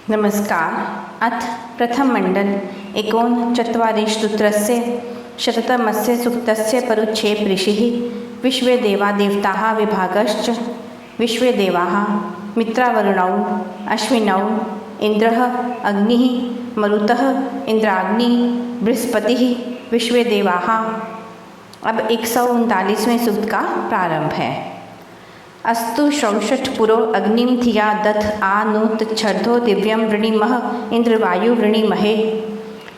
नमस्कार। अथ प्रथम मंडल एकोनचत्वारिंशत्सूत्रस्य शततमस्य सूक्तस्य परुच्छेद ऋषिः विश्वे देवा देवताः विभागश्च विश्वे देवाः मित्रावरुणौ अश्विनौ इंद्रः अग्निः मरुतः इंद्राग्नि बृहस्पतिः विश्वे देवाः। अब 139वें सूक्त का प्रारंभ है। अस्तु षौषठ पुरो अग्निम धिया दथ आ नूत छर्धो दिव्यम वृणीमह इंद्रवायु वृणीमहे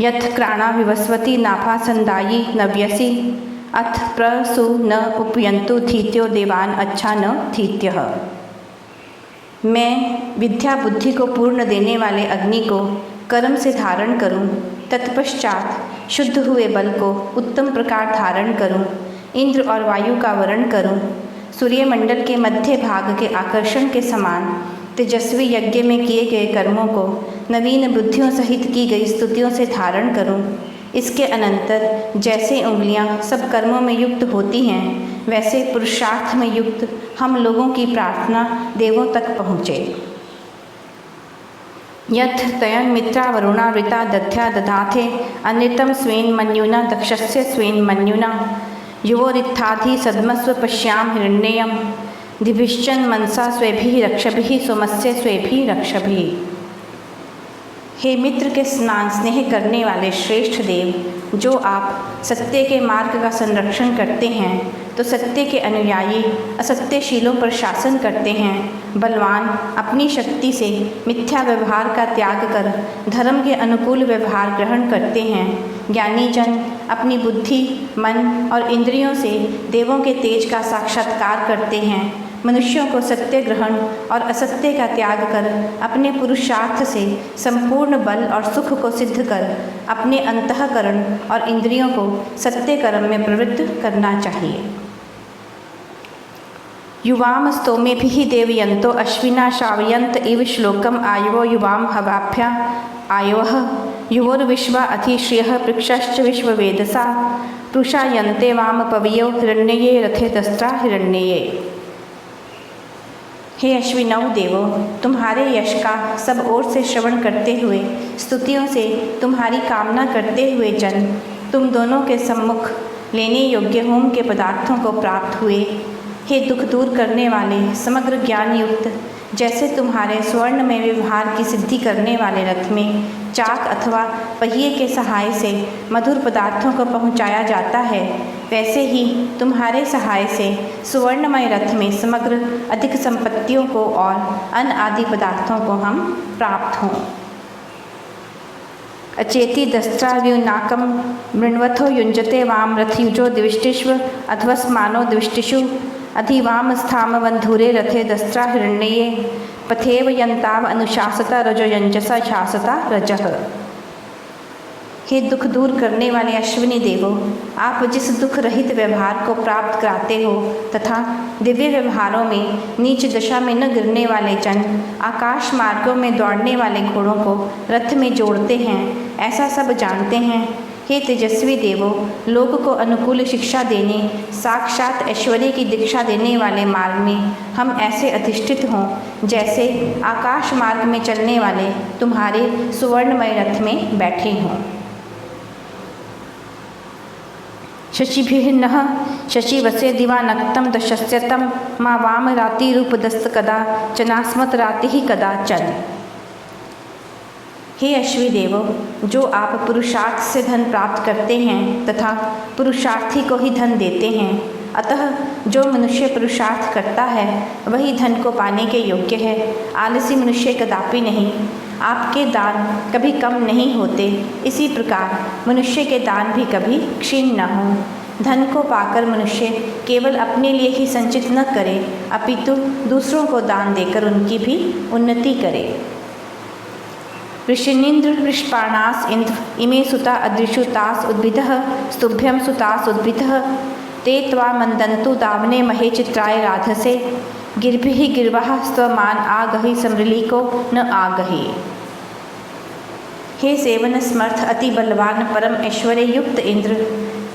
यथ क्राणा विवस्वती नाभा संदायी नव्यसी अथ प्रसु न उपयंतु थीत्यो देवान अच्छा न थीत्यः। मैं विद्या बुद्धि को पूर्ण देने वाले अग्नि को कर्म से धारण करूं, तत्पश्चात शुद्ध हुए बल को उत्तम प्रकार धारण करूं, इंद्र और वायु का वरण करूं, सूर्यमंडल के मध्य भाग के आकर्षण के समान तेजस्वी यज्ञ में किए गए कर्मों को नवीन बुद्धियों सहित की गई स्तुतियों से धारण करूं। इसके अनंतर जैसे उंगलियां सब कर्मों में युक्त होती हैं, वैसे पुरुषार्थ में युक्त हम लोगों की प्रार्थना देवों तक पहुँचे। यथ तयन मित्रा वरुणा वृता दध्या दधाथे अनृतम स्वेन मन्युना दक्षस्य स्वेन मन्युना युवोरित्थाधि सद्मस्व पश्याम हिरण्ययम दिभिश्चन मनसा स्वेभिः रक्षभिः सोमस्य स्वेभिः रक्षभिः। हे मित्र के स्नान स्नेह करने वाले श्रेष्ठ देव, जो आप सत्य के मार्ग का संरक्षण करते हैं, तो सत्य के अनुयायी असत्यशीलों पर शासन करते हैं। बलवान अपनी शक्ति से मिथ्या व्यवहार का त्याग कर धर्म के अनुकूल व्यवहार ग्रहण करते हैं। ज्ञानी जन अपनी बुद्धि, मन और इंद्रियों से देवों के तेज का साक्षात्कार करते हैं। मनुष्यों को सत्य ग्रहण और असत्य का त्याग कर अपने पुरुषार्थ से संपूर्ण बल और सुख को सिद्ध कर अपने अंतःकरण और इंद्रियों को सत्य कर्म में प्रवृत्त करना चाहिए। युवाम स्तोमेभिः देवयन्तो अश्विना श्रावयन्त इव श्लोकम आयुवो युवाम हवाभ्या आयुवः युवोर्विश्वा अधिश्रियः पृक्षश्च विश्ववेदसा पुरुषायन्ते वाम पवयो हिरण्ये रथे दस्त्रा हिरण्ये। हे अश्विनौ देवो, तुम्हारे यश का सब ओर से श्रवण करते हुए, स्तुतियों से तुम्हारी कामना करते हुए जन तुम दोनों के सम्मुख लेने योग्य होम के पदार्थों को प्राप्त हुए। हे दुख दूर करने वाले समग्र ज्ञान युक्त, जैसे तुम्हारे स्वर्ण में व्यवहार की सिद्धि करने वाले रथ में चाक अथवा पहिए के सहाय से मधुर पदार्थों को पहुंचाया जाता है, वैसे ही तुम्हारे सहाय से सुवर्णमय रथ में समग्र अधिक संपत्तियों को और अन्न आदि पदार्थों को हम प्राप्त हों। अचेति दस्त्राव्युनाकम मृण्वथो युञ्जते वाम रथयुजो द्विष्टिष्व अध्वस्मानो द्विष्टिषु अधिवाम स्थाम बंधुरे रथे दस्त्रा हिरण्ये पथेव यंताव अनुशासता रजो यंजसा शासता रजः। हे दुख दूर करने वाले अश्विनी देवो, आप जिस दुख रहित व्यवहार को प्राप्त कराते हो तथा दिव्य व्यवहारों में नीच दशा में न गिरने वाले जन आकाश मार्गों में दौड़ने वाले घोड़ों को रथ में जोड़ते हैं, ऐसा सब जानते हैं। हे तेजस्वी देवो, लोक को अनुकूल शिक्षा देने, साक्षात ऐश्वर्य की दीक्षा देने वाले मार्ग में हम ऐसे अधिष्ठित हों जैसे आकाश मार्ग में चलने वाले तुम्हारे सुवर्णमय रथ में बैठे हों। शशिभिः नः शशिवसे दिवानक्तं दशस्यतं मा वाम रातिरूपदस्त कदा चनास्मत् रातिः कदाचन। हे अश्वी देवो, जो आप पुरुषार्थ से धन प्राप्त करते हैं तथा पुरुषार्थी को ही धन देते हैं, अतः जो मनुष्य पुरुषार्थ करता है वही धन को पाने के योग्य है, आलसी मनुष्य कदापि नहीं। आपके दान कभी कम नहीं होते, इसी प्रकार मनुष्य के दान भी कभी क्षीण न हों। धन को पाकर मनुष्य केवल अपने लिए ही संचित न करे, अपितु दूसरों को दान देकर उनकी भी उन्नति करे। ऋषिनीन्द्र वृषपाणास इंद्र इमे सुता अदृशु तास उद्भिदः स्तुभ्यं सुतास उद्भिदः ते त्वा मंदन्तु दावने महे चित्राय राधसे गिर्भिः गिर्वाः स्वमान आगहि समृलीको न आगहि। हे सेवन समर्थ अति बलवान परम ऐश्वर्य युक्त इंद्र,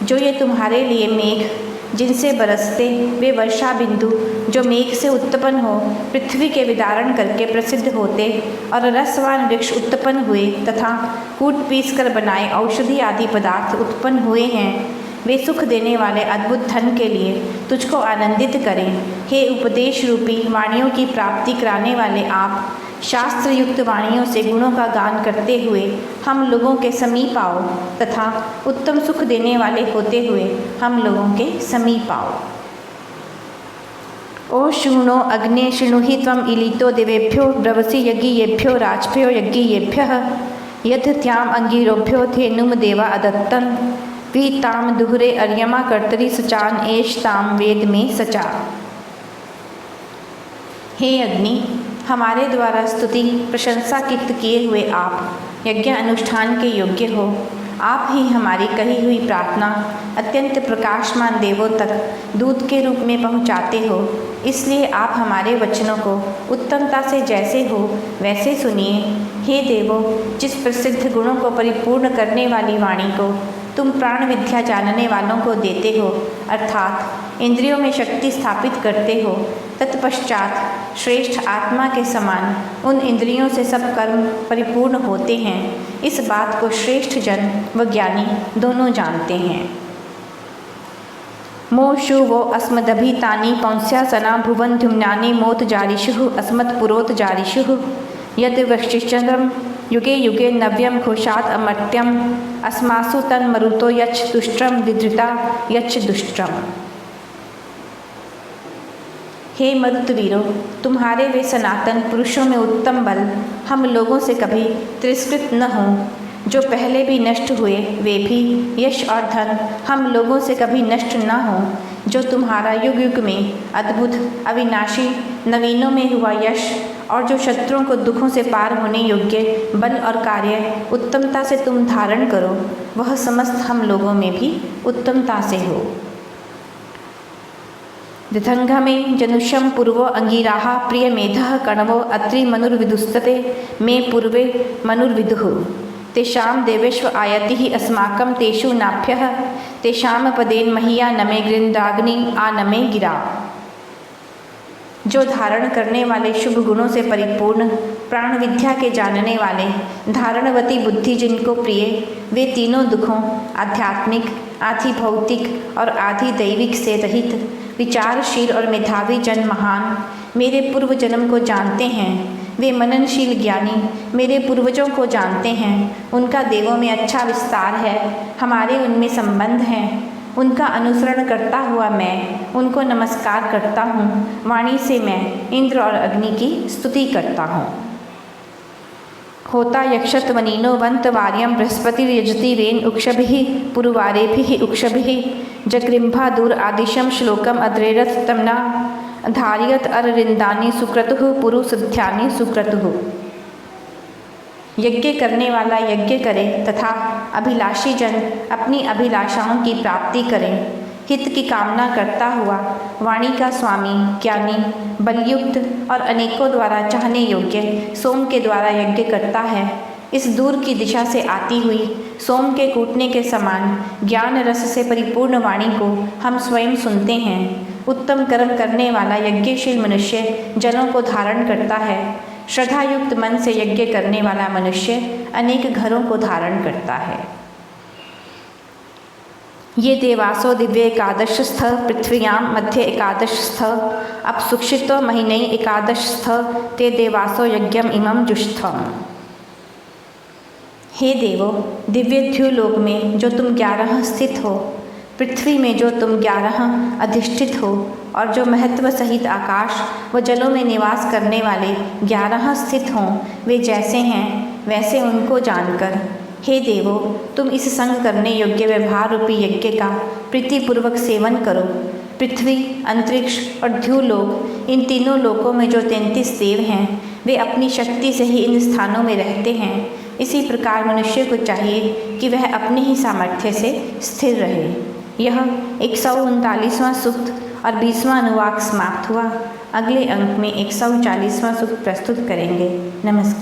जो ये तुम्हारे लिए मेघ जिनसे बरसते वे वर्षा बिंदु जो मेघ से उत्पन्न हो पृथ्वी के विदारण करके प्रसिद्ध होते और रसवान वृक्ष उत्पन्न हुए तथा कूट पीस कर बनाए औषधि आदि पदार्थ उत्पन्न हुए हैं, वे सुख देने वाले अद्भुत धन के लिए तुझको आनंदित करें। हे उपदेश रूपी वाणियों की प्राप्ति कराने वाले आप, शास्त्र युक्त वाणियों से गुणों का गान करते हुए हम लोगों के समीप आओ तथा उत्तम सुख देने वाले होते हुए हम लोगों के समीप आओ। ओ शृणो अग्ने शृणुहि त्वम इलितो देवेभ्यो ब्रवसि यज्ञेभ्यो राजभ्यो यज्ञेभ्यः यथ त्याम अंगिरोभ्यो धेनुम देवा अदत्तन पीताम दुहरे अर्यमा कर्तरी सचान एष ताम वेद में सचा। हे अग्नि, हमारे द्वारा स्तुति प्रशंसा कित किए हुए आप यज्ञ अनुष्ठान के योग्य हो। आप ही हमारी कही हुई प्रार्थना अत्यंत प्रकाशमान देवों तक दूत के रूप में पहुँचाते हो, इसलिए आप हमारे वचनों को उत्तमता से जैसे हो वैसे सुनिए। हे देवो, जिस प्रसिद्ध गुणों को परिपूर्ण करने वाली वाणी को तुम प्राण विद्या जानने वालों को देते हो, अर्थात इंद्रियों में शक्ति स्थापित करते हो, तत्पश्चात श्रेष्ठ आत्मा के समान उन इंद्रियों से सब कर्म परिपूर्ण होते हैं, इस बात को श्रेष्ठ जन व ज्ञानी दोनों जानते हैं। मोषु वो अस्मदभितानि पौंस्यासना भुवन धुम्नानि मोत जारिषु अस्मत् पुरोत जारिषु यद वक्षिश्चंद्रम युगे युगे नव्यम घोषात अमर्त्यम अस्मासु तन मरुतो यच्छ दुष्ट्रम दिधृता यच्छ दुष्ट्रम। हे मरुतवीरों, तुम्हारे वे सनातन पुरुषों में उत्तम बल हम लोगों से कभी तिरस्कृत न हों, जो पहले भी नष्ट हुए वे भी यश और धन हम लोगों से कभी नष्ट न हो, जो तुम्हारा युग युग में अद्भुत अविनाशी नवीनों में हुआ यश और जो शत्रुओं को दुखों से पार होने योग्य बल और कार्य उत्तमता से तुम धारण करो, वह समस्त हम लोगों में भी उत्तमता से हो। दिथंग में जनुषम पूर्वो अंगिराहा प्रिय मेधः कणवो अत्रि मनुर्विदुस्तते मे पूर्वे मनुर्विदुः तेषां देवेष्व आयति ही अस्माकं तेषु नाभ्यः तेषां पदेन महिया नमे गृंदाग्नि आ नमे गिरा। जो धारण करने वाले शुभ गुणों से परिपूर्ण प्राण विद्या के जानने वाले धारणवती बुद्धि जिनको प्रिय, वे तीनों दुखों आध्यात्मिक, आधि भौतिक और आधि दैविक से रहित विचारशील और मेधावी जन महान मेरे पूर्व जन्म को जानते हैं। वे मननशील ज्ञानी मेरे पूर्वजों को जानते हैं, उनका देवों में अच्छा विस्तार है, हमारे उनमें संबंध हैं। उनका अनुसरण करता हुआ मैं उनको नमस्कार करता हूँ। वाणी से मैं इंद्र और अग्नि की स्तुति करता हूँ। होता यक्षत वनीनो वंत वार्यम बृहस्पति यजति वेन उक्षभिः पुरुवारेभिः उक्षभिः जगृम्भा दूर आदिशम श्लोकम अद्रेरथ तमना धारियत अररिंदानी सुक्रतुः पुरु सिद्ध्यानि सुक्रतुः। यज्ञ करने वाला यज्ञ करे तथा अभिलाषी जन अपनी अभिलाषाओं की प्राप्ति करें। हित की कामना करता हुआ वाणी का स्वामी ज्ञानी बलयुक्त और अनेकों द्वारा चाहने योग्य सोम के द्वारा यज्ञ करता है। इस दूर की दिशा से आती हुई सोम के कूटने के समान ज्ञान रस से परिपूर्ण वाणी को हम स्वयं सुनते हैं। उत्तम कर्म करने वाला यज्ञशील मनुष्य जलों को धारण करता है। श्रद्धायुक्त मन से यज्ञ करने वाला मनुष्य अनेक घरों को धारण करता है। ये देवासो दिव्य एकादशस्थ पृथ्व्यां मध्य एकादशस्थ अपसुक्षितो महीने एकादशस्थ ते देवासो यज्ञम इमं जुष्टम। हे देवो, दिव्य द्युलोक में जो तुम 11 स्थित हो, पृथ्वी में जो तुम 11 अधिष्ठित हो और जो महत्व सहित आकाश व जलों में निवास करने वाले 11 स्थित हों, वे जैसे हैं वैसे उनको जानकर, हे देवो, तुम इस संग करने योग्य व्यवहार रूपी यज्ञ का प्रीतिपूर्वक सेवन करो। पृथ्वी, अंतरिक्ष और द्युलोक, इन तीनों लोकों में जो 33 देव हैं, वे अपनी शक्ति से ही इन स्थानों में रहते हैं। इसी प्रकार मनुष्य को चाहिए कि वह अपने ही सामर्थ्य से स्थिर रहे। यह 139वां सूक्त और 20वां अनुवाक समाप्त हुआ। अगले अंक में 140वां सूक्त प्रस्तुत करेंगे। नमस्कार।